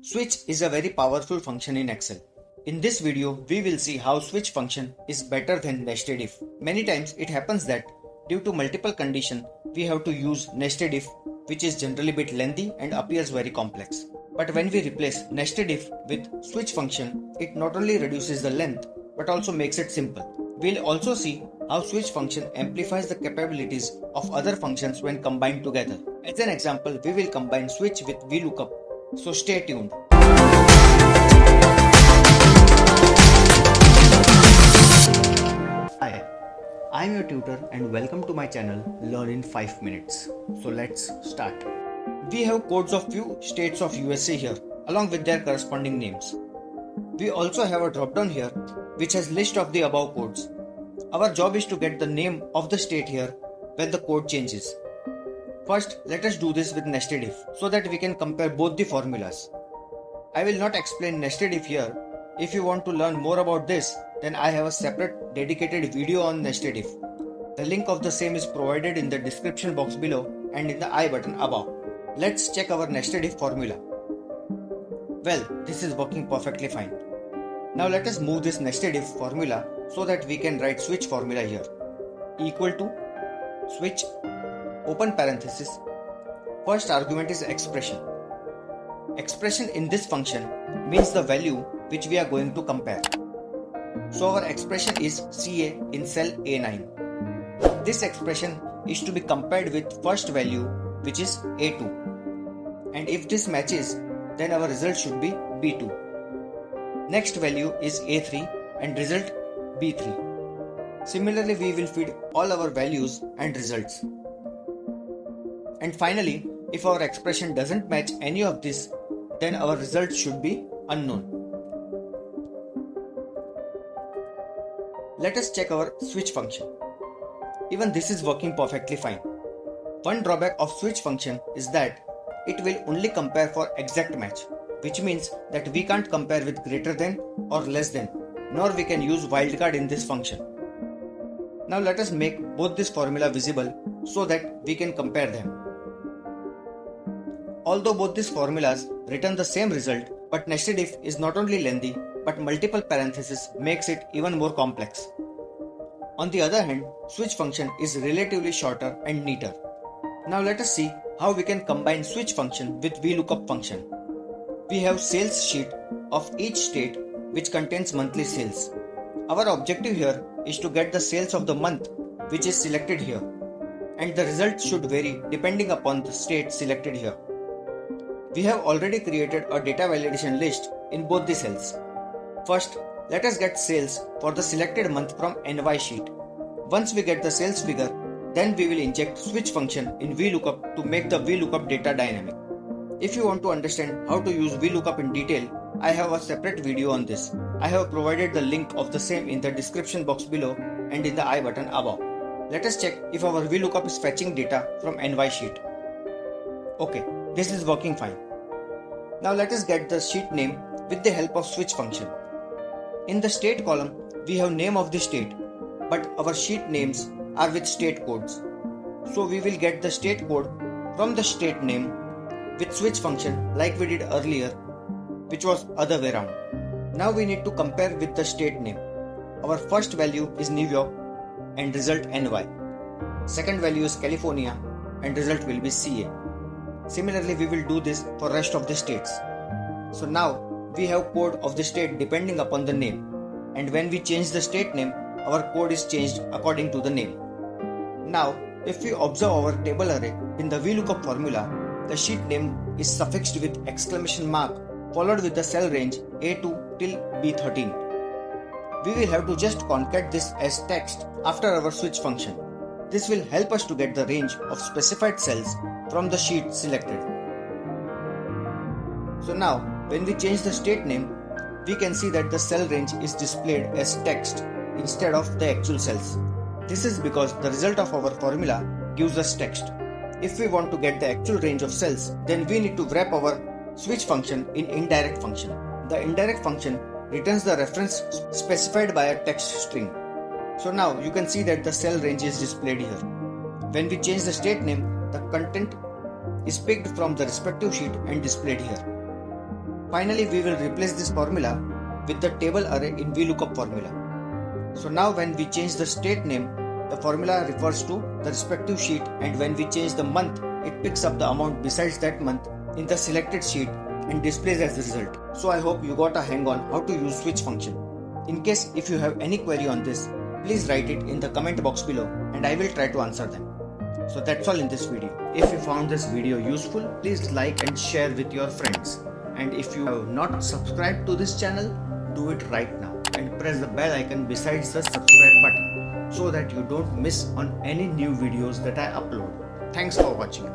Switch is a very powerful function in Excel. In this video, we will see how switch function is better than nested if. Many times it happens that due to multiple conditions, we have to use nested if, which is generally a bit lengthy and appears very complex. But when we replace nested if with switch function, it not only reduces the length but also makes it simple. We'll also see how switch function amplifies the capabilities of other functions when combined together. As an example, we will combine switch with Vlookup. So stay tuned. Hi, I'm your tutor and welcome to my channel Learn in 5 minutes. So let's start. We have codes of few states of USA here along with their corresponding names. We also have a drop-down here which has list of the above codes. Our job is to get the name of the state here when the code changes. First, let us do this with nested if so that we can compare both the formulas. I will not explain nested if here. If you want to learn more about this, then I have a separate dedicated video on nested if. The link of the same is provided in the description box below and in the I button above. Let's check our nested if formula. Well, this is working perfectly fine. Now let us move this nested if formula so that we can write switch formula here. Equal to switch open parenthesis. First argument is expression. Expression in this function means the value which we are going to compare. So our expression is CA in cell A9. This expression is to be compared with first value which is A2. And if this matches, then our result should be B2. Next value is A3 and result B3. Similarly, we will feed all our values and results. And finally, if our expression doesn't match any of this, then our result should be unknown. Let us check our switch function. Even this is working perfectly fine. One drawback of switch function is that it will only compare for exact match, which means that we can't compare with greater than or less than, nor we can use wildcard in this function. Now let us make both this formula visible so that we can compare them. Although both these formulas return the same result, but nested if is not only lengthy, but multiple parentheses makes it even more complex. On the other hand, switch function is relatively shorter and neater. Now let us see how we can combine switch function with Vlookup function. We have sales sheet of each state which contains monthly sales. Our objective here is to get the sales of the month which is selected here, and the result should vary depending upon the state selected here. We have already created a data validation list in both the cells. First, let us get sales for the selected month from NY sheet. Once we get the sales figure, then we will inject switch function in Vlookup to make the Vlookup data dynamic. If you want to understand how to use Vlookup in detail, I have a separate video on this. I have provided the link of the same in the description box below and in the I button above. Let us check if our Vlookup is fetching data from NY sheet. Okay, this is working fine. Now let us get the sheet name with the help of switch function. In the state column, we have name of the state, but our sheet names are with state codes. So we will get the state code from the state name with switch function like we did earlier, which was other way around. Now we need to compare with the state name. Our first value is New York and result NY. Second value is California and result will be CA. Similarly, we will do this for rest of the states. So now we have code of the state depending upon the name, and when we change the state name, our code is changed according to the name. Now, if we observe our table array in the Vlookup formula, the sheet name is suffixed with exclamation mark followed with the cell range A2 till B13. We will have to just concat this as text after our switch function. This will help us to get the range of specified cells from the sheet selected. So now, when we change the state name, we can see that the cell range is displayed as text instead of the actual cells. This is because the result of our formula gives us text. If we want to get the actual range of cells, then we need to wrap our switch function in indirect function. The indirect function returns the reference specified by a text string. So now you can see that the cell range is displayed here. When we change the state name, the content is picked from the respective sheet and displayed here. Finally, we will replace this formula with the table array in Vlookup formula. So now when we change the state name, the formula refers to the respective sheet, and when we change the month, it picks up the amount besides that month in the selected sheet and displays as the result. So I hope you got a hang on how to use switch function. In case if you have any query on this, please write it in the comment box below and I will try to answer them. So that's all in this video. If you found this video useful, please like and share with your friends. And if you have not subscribed to this channel, do it right now and press the bell icon besides the subscribe button so that you don't miss on any new videos that I upload. Thanks for watching.